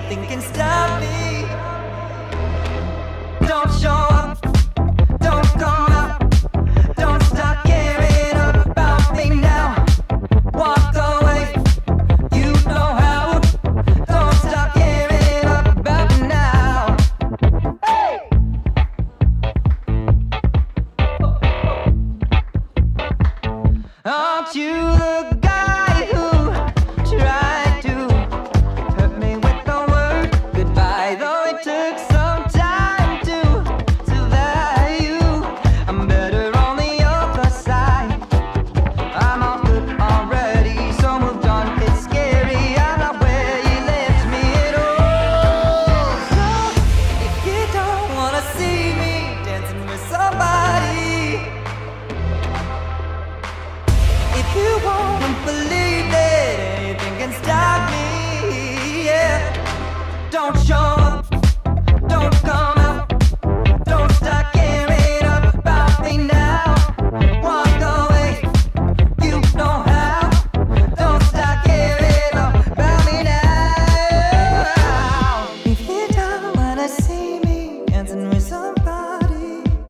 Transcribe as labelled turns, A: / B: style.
A: nothing can stop me. Don't show up, don't come out, don't stop caring about me now. Walk away, you know how. Don't stop caring about me now. Hey! Aren't you